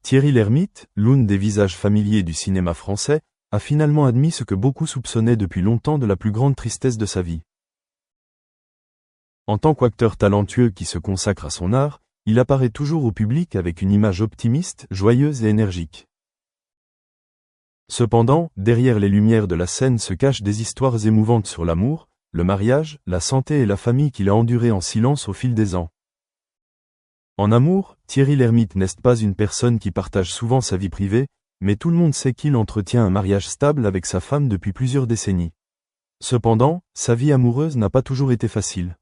Thierry Lhermitte, l'un des visages familiers du cinéma français, a finalement admis ce que beaucoup soupçonnaient depuis longtemps de la plus grande tristesse de sa vie. En tant qu'acteur talentueux qui se consacre à son art, il apparaît toujours au public avec une image optimiste, joyeuse et énergique. Cependant, derrière les lumières de la scène se cachent des histoires émouvantes sur l'amour, le mariage, la santé et la famille qu'il a enduré en silence au fil des ans. En amour, Thierry Lhermitte n'est pas une personne qui partage souvent sa vie privée, mais tout le monde sait qu'il entretient un mariage stable avec sa femme depuis plusieurs décennies. Cependant, sa vie amoureuse n'a pas toujours été facile.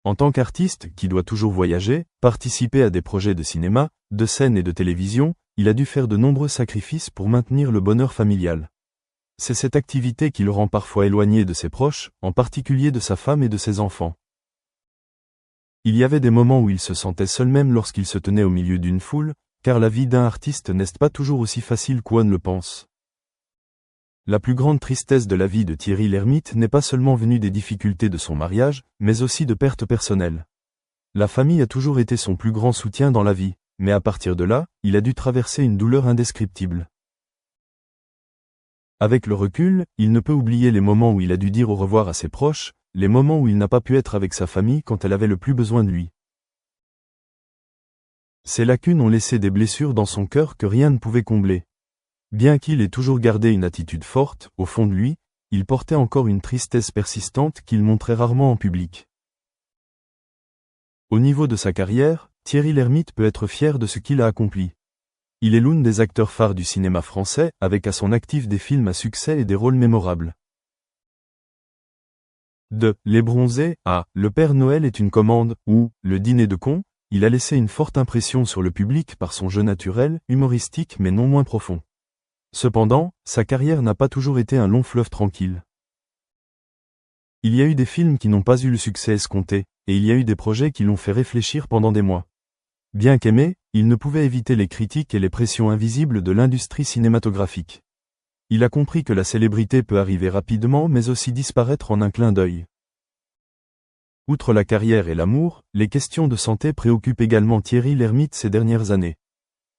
En tant qu'artiste qui doit toujours voyager, participer à des projets de cinéma, de scène et de télévision, il a dû faire de nombreux sacrifices pour maintenir le bonheur familial. C'est cette activité qui le rend parfois éloigné de ses proches, en particulier de sa femme et de ses enfants. Il y avait des moments où il se sentait seul même lorsqu'il se tenait au milieu d'une foule, car la vie d'un artiste n'est pas toujours aussi facile qu'on le pense. La plus grande tristesse de la vie de Thierry Lhermitte n'est pas seulement venue des difficultés de son mariage, mais aussi de pertes personnelles. La famille a toujours été son plus grand soutien dans la vie, mais à partir de là, il a dû traverser une douleur indescriptible. Avec le recul, il ne peut oublier les moments où il a dû dire au revoir à ses proches, les moments où il n'a pas pu être avec sa famille quand elle avait le plus besoin de lui. Ces lacunes ont laissé des blessures dans son cœur que rien ne pouvait combler. Bien qu'il ait toujours gardé une attitude forte, au fond de lui, il portait encore une tristesse persistante qu'il montrait rarement en public. Au niveau de sa carrière, Thierry Lhermitte peut être fier de ce qu'il a accompli. Il est l'un des acteurs phares du cinéma français, avec à son actif des films à succès et des rôles mémorables. De Les Bronzés à Le Père Noël est une commande ou Le Dîner de cons, il a laissé une forte impression sur le public par son jeu naturel, humoristique mais non moins profond. Cependant, sa carrière n'a pas toujours été un long fleuve tranquille. Il y a eu des films qui n'ont pas eu le succès escompté, et il y a eu des projets qui l'ont fait réfléchir pendant des mois. Bien qu'aimé, il ne pouvait éviter les critiques et les pressions invisibles de l'industrie cinématographique. Il a compris que la célébrité peut arriver rapidement mais aussi disparaître en un clin d'œil. Outre la carrière et l'amour, les questions de santé préoccupent également Thierry Lhermitte ces dernières années.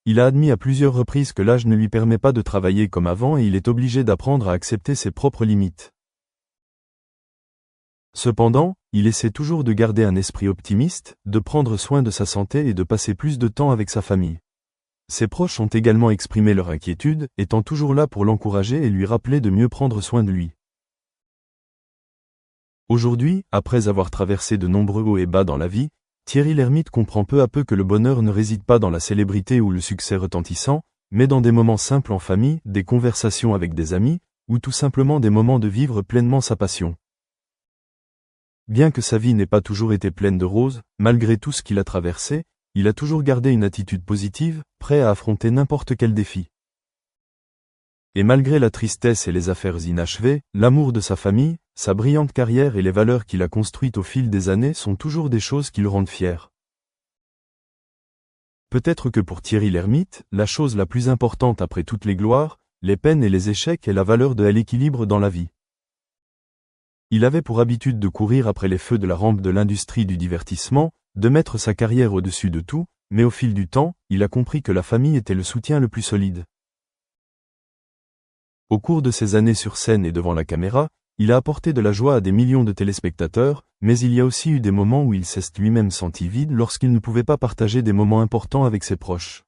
Il a admis à plusieurs reprises que l'âge ne lui permet pas de travailler comme avant et il est obligé d'apprendre à accepter ses propres limites. Cependant, il essaie toujours de garder un esprit optimiste, de prendre soin de sa santé et de passer plus de temps avec sa famille. Ses proches ont également exprimé leur inquiétude, étant toujours là pour l'encourager et lui rappeler de mieux prendre soin de lui. Aujourd'hui, après avoir traversé de nombreux hauts et bas dans la vie, Thierry Lhermitte comprend peu à peu que le bonheur ne réside pas dans la célébrité ou le succès retentissant, mais dans des moments simples en famille, des conversations avec des amis, ou tout simplement des moments de vivre pleinement sa passion. Bien que sa vie n'ait pas toujours été pleine de roses, malgré tout ce qu'il a traversé, il a toujours gardé une attitude positive, prêt à affronter n'importe quel défi. Et malgré la tristesse et les affaires inachevées, l'amour de sa famille, sa brillante carrière et les valeurs qu'il a construites au fil des années sont toujours des choses qui le rendent fier. Peut-être que pour Thierry Lhermitte, la chose la plus importante après toutes les gloires, les peines et les échecs est la valeur de l'équilibre dans la vie. Il avait pour habitude de courir après les feux de la rampe de l'industrie du divertissement, de mettre sa carrière au-dessus de tout, mais au fil du temps, il a compris que la famille était le soutien le plus solide. Au cours de ses années sur scène et devant la caméra, il a apporté de la joie à des millions de téléspectateurs, mais il y a aussi eu des moments où il s'est lui-même senti vide lorsqu'il ne pouvait pas partager des moments importants avec ses proches.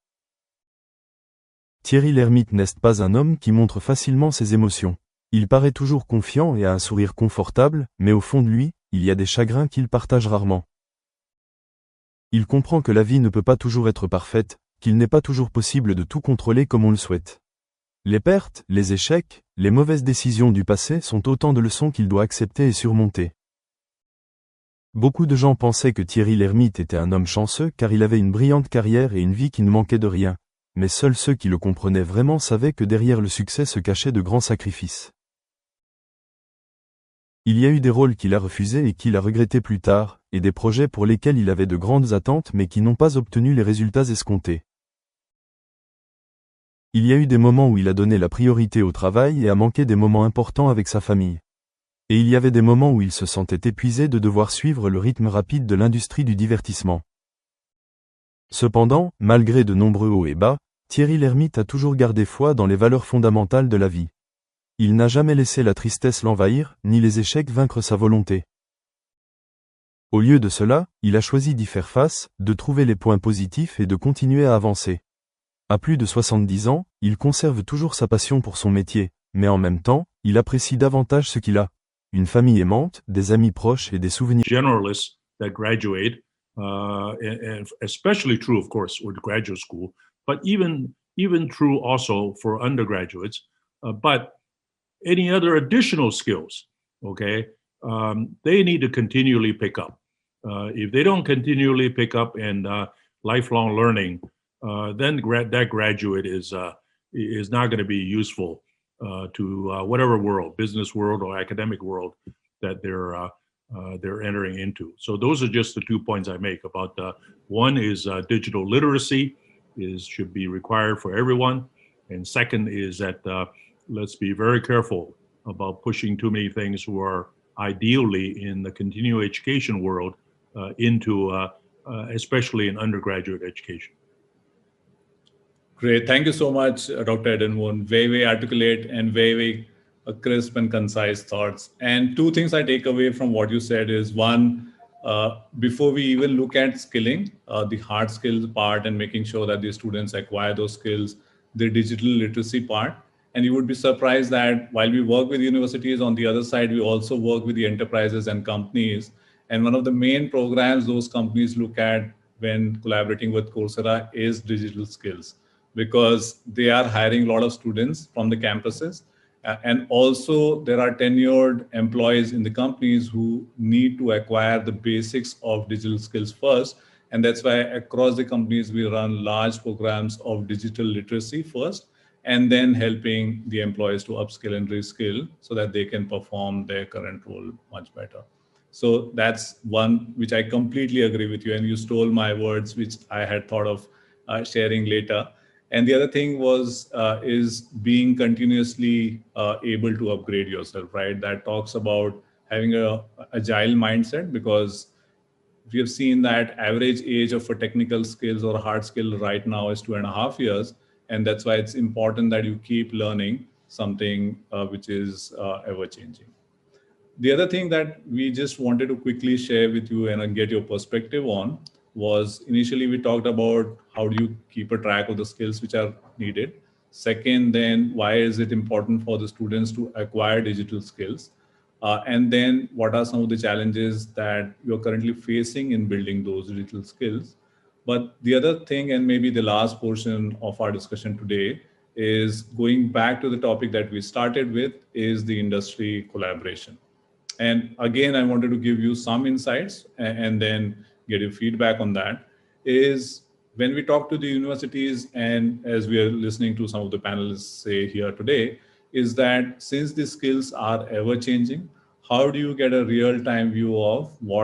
Thierry Lhermitte n'est pas un homme qui montre facilement ses émotions. Il paraît toujours confiant et a un sourire confortable, mais au fond de lui, il y a des chagrins qu'il partage rarement. Il comprend que la vie ne peut pas toujours être parfaite, qu'il n'est pas toujours possible de tout contrôler comme on le souhaite. Les pertes, les échecs, les mauvaises décisions du passé sont autant de leçons qu'il doit accepter et surmonter. Beaucoup de gens pensaient que Thierry Lhermitte était un homme chanceux car il avait une brillante carrière et une vie qui ne manquait de rien, mais seuls ceux qui le comprenaient vraiment savaient que derrière le succès se cachaient de grands sacrifices. Il y a eu des rôles qu'il a refusés et qu'il a regrettés plus tard, et des projets pour lesquels il avait de grandes attentes mais qui n'ont pas obtenu les résultats escomptés. Il y a eu des moments où il a donné la priorité au travail et a manqué des moments importants avec sa famille. Et il y avait des moments où il se sentait épuisé de devoir suivre le rythme rapide de l'industrie du divertissement. Cependant, malgré de nombreux hauts et bas, Thierry Lhermitte a toujours gardé foi dans les valeurs fondamentales de la vie. Il n'a jamais laissé la tristesse l'envahir, ni les échecs vaincre sa volonté. Au lieu de cela, il a choisi d'y faire face, de trouver les points positifs et de continuer à avancer. À plus de 70 ans, il conserve toujours sa passion pour son métier, mais en même temps, il apprécie davantage ce qu'il a. Une famille aimante, des amis proches et des souvenirs. Generalists that graduate, and especially true, of course, with graduate school, but even true also for undergraduates. But any other additional skills, okay, they need to continually pick up. If they don't continually pick up and lifelong learning, then that graduate is not going to be useful to whatever world, business world or academic world that they're entering into. So those are just the 2 points I make about one is digital literacy should be required for everyone, and second is that let's be very careful about pushing too many things who are ideally in the continuing education world into especially in undergraduate education. Great. Thank you so much, Dr. Edenwoon. Very articulate and very crisp and concise thoughts. And two things I take away from what you said is one, before we even look at skilling, the hard skills part and making sure that the students acquire those skills, the digital literacy part. And you would be surprised that while we work with universities, on the other side, we also work with the enterprises and companies. And one of the main programs those companies look at when collaborating with Coursera is digital skills, because they are hiring a lot of students from the campuses. And also there are tenured employees in the companies who need to acquire the basics of digital skills first. And that's why across the companies, we run large programs of digital literacy first, and then helping the employees to upskill and reskill so that they can perform their current role much better. So that's one which I completely agree with you. And you stole my words, which I had thought of sharing later. And the other thing was is being continuously able to upgrade yourself, right? That talks about having a agile mindset, because we have seen that average age of a technical skills or a hard skill right now is 2.5 years. And that's why it's important that you keep learning something which is ever changing. The other thing that we just wanted to quickly share with you and get your perspective on was, initially we talked about how do you keep a track of the skills which are needed. Second, then why is it important for the students to acquire digital skills? And then what are some of the challenges that you're currently facing in building those digital skills? But the other thing, and maybe the last portion of our discussion today, is going back to the topic that we started with, is the industry collaboration. And again, I wanted to give you some insights and then get your feedback on that. Is when we talk to the universities, and as we are listening to some of the panelists say here today, is that since the skills are ever changing, how do you get a real-time view of what